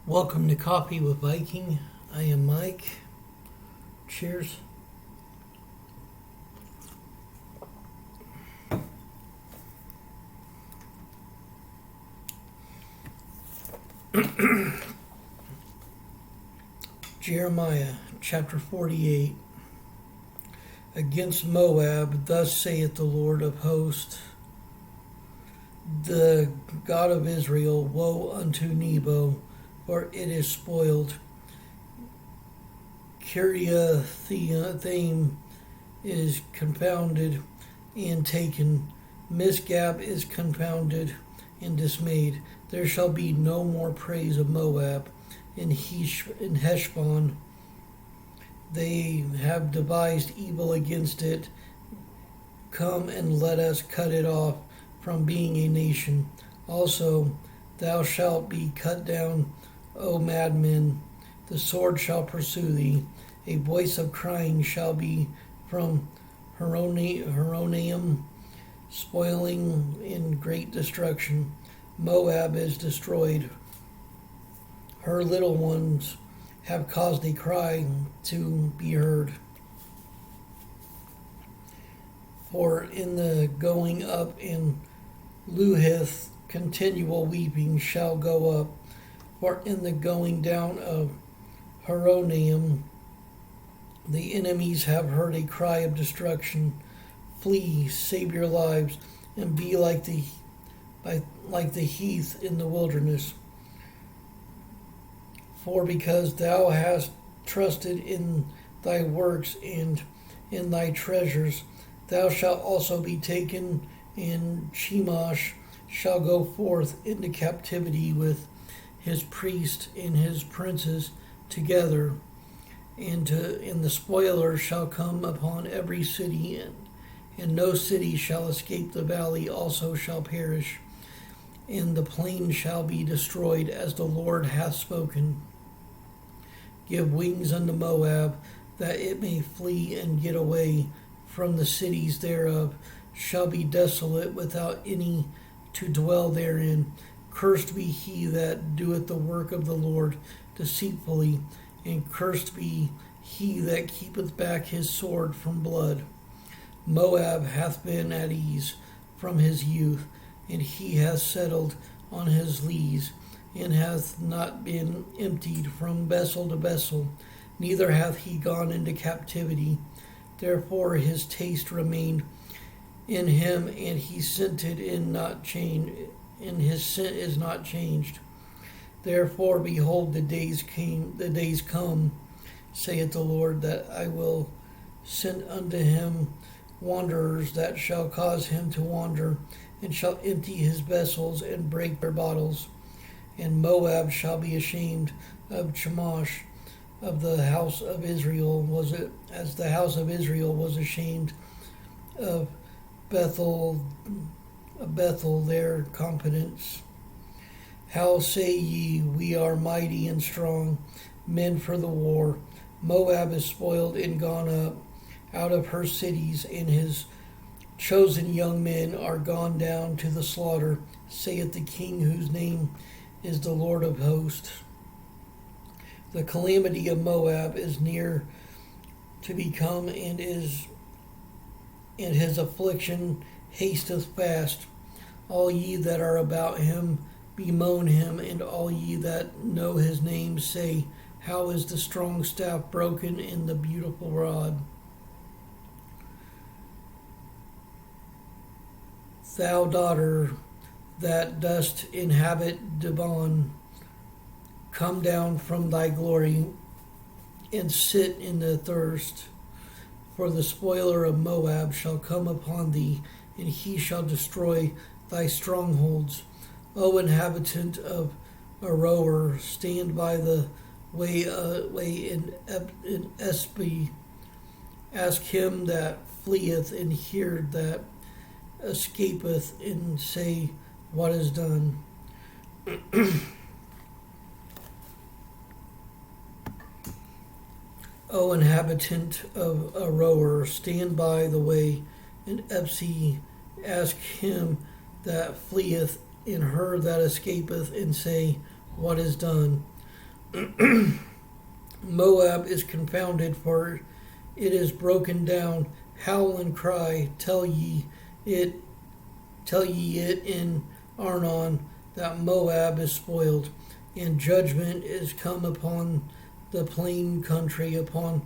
Welcome to Coffee with Viking. I am Mike. Cheers. Jeremiah chapter 48. Against Moab, thus saith the Lord of hosts, the God of Israel, woe unto Nebo, for it is spoiled. Kiriathaim is confounded and taken. Misgab is confounded and dismayed. There shall be no more praise of Moab. In Heshbon they have devised evil against it. Come and let us cut it off from being a nation. Also, thou shalt be cut down, O madmen. The sword shall pursue thee. A voice of crying shall be from Horonaim, spoiling in great destruction. Moab is destroyed. Her little ones have caused a cry to be heard. For in the going up in Luhith, continual weeping shall go up. For in the going down of Horonaim, the enemies have heard a cry of destruction. Flee, save your lives, and be like the heath in the wilderness. For because thou hast trusted in thy works and in thy treasures, thou shalt also be taken, and Chemosh shall go forth into captivity with his priests and his princes together, and the spoiler shall come upon every city, and no city shall escape. The valley also shall perish, and the plain shall be destroyed, as the Lord hath spoken. Give wings unto Moab, that it may flee and get away from the cities thereof, shall be desolate without any to dwell therein. Cursed be he that doeth the work of the Lord deceitfully, and cursed be he that keepeth back his sword from blood. Moab hath been at ease from his youth, and he hath settled on his lees, and hath not been emptied from vessel to vessel, neither hath he gone into captivity. Therefore his taste remained in him, and he scented in not change, and his scent is not changed. Therefore, behold, the days come, saith the Lord, that I will send unto him wanderers that shall cause him to wander, and shall empty his vessels and break their bottles. And Moab shall be ashamed of Chemosh, of the house of Israel as the house of Israel was ashamed of Bethel their confidence. How say ye, we are mighty and strong, men for the war? Moab is spoiled and gone up out of her cities, and his chosen young men are gone down to the slaughter, saith the King, whose name is the Lord of hosts. The calamity of Moab is near to become, and his affliction hasteth fast. All ye that are about him bemoan him, and all ye that know his name say, how is the strong staff broken and the beautiful rod? Thou daughter that dost inhabit Dibon, come down from thy glory and sit in the thirst. For the spoiler of Moab shall come upon thee, and he shall destroy thy strongholds. O inhabitant of Aroer, stand by the way in Espy. Ask him that fleeth, and hear that escapeth, and say, what is done? O inhabitant of Aroer, stand by the way in Epsi. Ask him that fleeth, and her that escapeth, and say, what is done? Moab is confounded, for it is broken down. Howl and cry, tell ye it in Arnon, that Moab is spoiled, and judgment is come upon the plain country, upon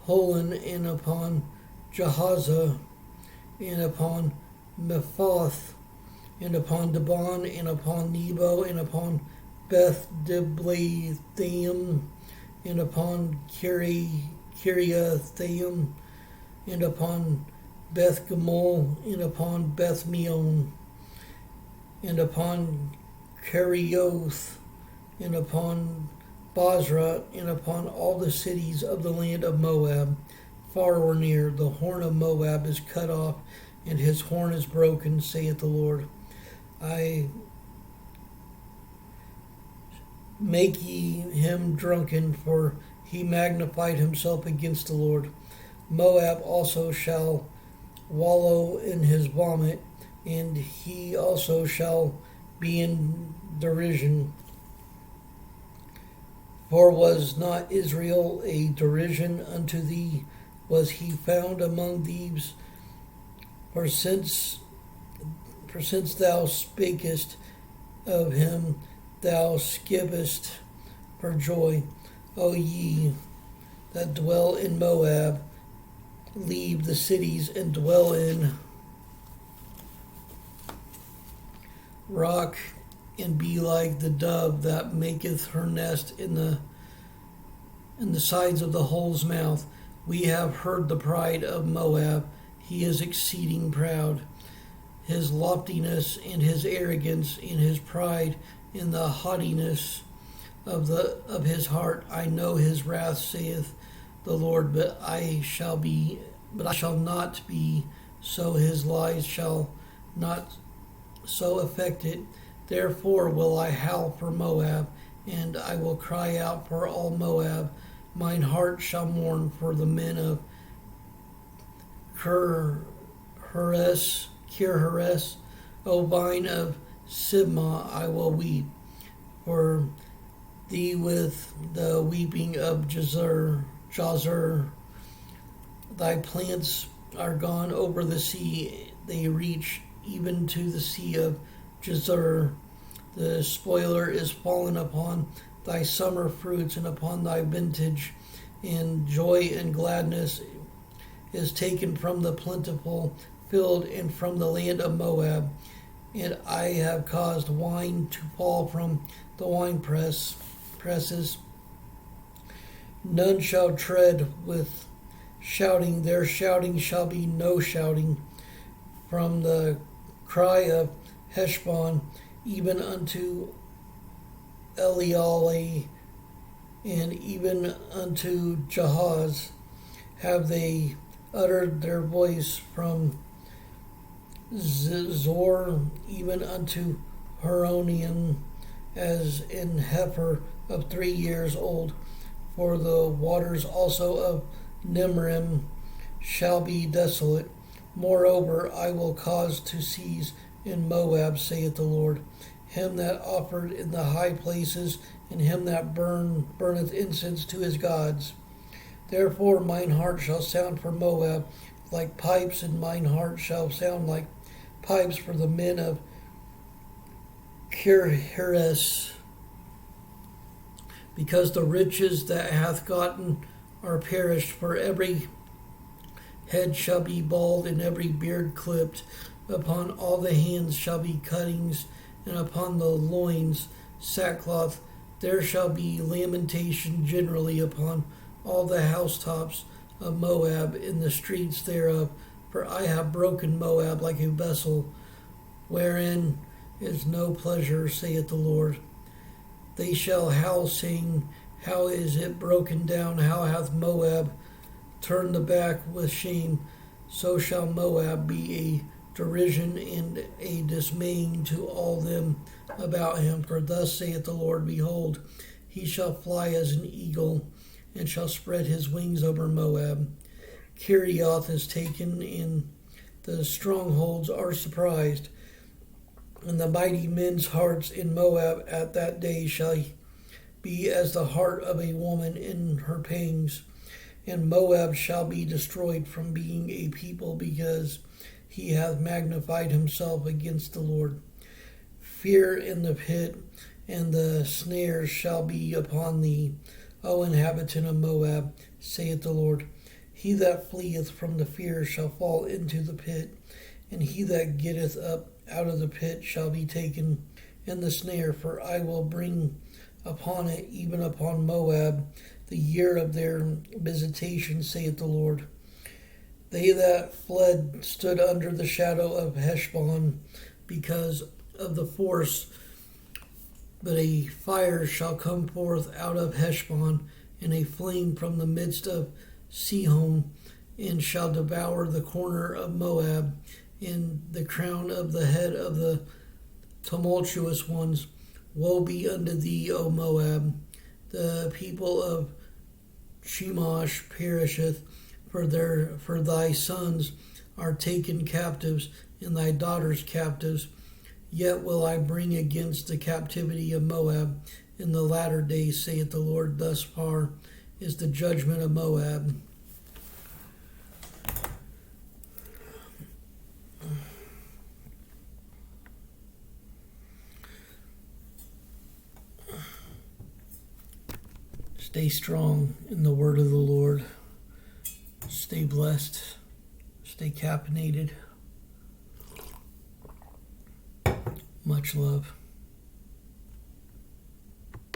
Holon, and upon Jahaza, and upon Mephoth, and upon Dibon, and upon Nebo, and upon Beth Diblathaim, and upon Kiriathaim, and upon Beth Gamol, and upon Beth Meon, and upon Kerioth, and upon Basra, and upon all the cities of the land of Moab, far or near. The horn of Moab is cut off, and his horn is broken, saith the Lord. I make ye him drunken, for he magnified himself against the Lord. Moab also shall wallow in his vomit, and he also shall be in derision. For was not Israel a derision unto thee? Was he found among thieves? For since thou spakest of him, thou skippest for joy. O ye that dwell in Moab, leave the cities and dwell in rock, and be like the dove that maketh her nest in the sides of the hole's mouth. We have heard the pride of Moab. He is exceeding proud. His loftiness and his arrogance and his pride and the haughtiness of his heart. I know his wrath, saith the Lord, but I shall not be so. His lies shall not so affect it. Therefore will I howl for Moab, and I will cry out for all Moab. Mine heart shall mourn for the men of Kir-Heres. O vine of Sibmah, I will weep for thee with the weeping of Jazer. Thy plants are gone over the sea, they reach even to the sea of Jazer. The spoiler is fallen upon thy summer fruits and upon thy vintage, and joy and gladness is taken from the plentiful field and from the land of Moab. And I have caused wine to fall from the wine presses. None shall tread with shouting, their shouting shall be no shouting. From the cry of Heshbon, even unto Elealeh, and even unto Jahaz, have they uttered their voice. From Zor, even unto Horonian, as in heifer of 3 years old. For the waters also of Nimrim shall be desolate. Moreover, I will cause to cease in Moab, saith the Lord, him that offered in the high places, and him that burneth incense to his gods. Therefore mine heart shall sound for Moab like pipes, and mine heart shall sound like pipes for the men of Kir-Heres. Because the riches that hath gotten are perished, for every head shall be bald, and every beard clipped. Upon all the hands shall be cuttings, and upon the loins sackcloth. There shall be lamentation generally upon all the housetops of Moab, in the streets thereof. For I have broken Moab like a vessel, wherein is no pleasure, saith the Lord. They shall howl, saying, how is it broken down? How hath Moab turned the back with shame? So shall Moab be a derision and a dismaying to all them about him. For thus saith the Lord, behold, he shall fly as an eagle, and shall spread his wings over Moab. Kerioth is taken, and the strongholds are surprised. And the mighty men's hearts in Moab at that day shall be as the heart of a woman in her pangs. And Moab shall be destroyed from being a people, because he hath magnified himself against the Lord. Fear in the pit and the snares shall be upon thee, O inhabitant of Moab, saith the Lord. He that fleeth from the fear shall fall into the pit, and he that getteth up out of the pit shall be taken in the snare. For I will bring upon it, even upon Moab, the year of their visitation, saith the Lord. They that fled stood under the shadow of Heshbon because of the force, but a fire shall come forth out of Heshbon, and a flame from the midst of Sihon, and shall devour the corner of Moab, and the crown of the head of the tumultuous ones. Woe be unto thee, O Moab! The people of Chemosh perisheth, for thy sons are taken captives, and thy daughters captives. Yet will I bring against the captivity of Moab in the latter days, saith the Lord. Thus far is the judgment of Moab. Stay strong in the word of the Lord. Stay blessed. Stay caffeinated. Much love.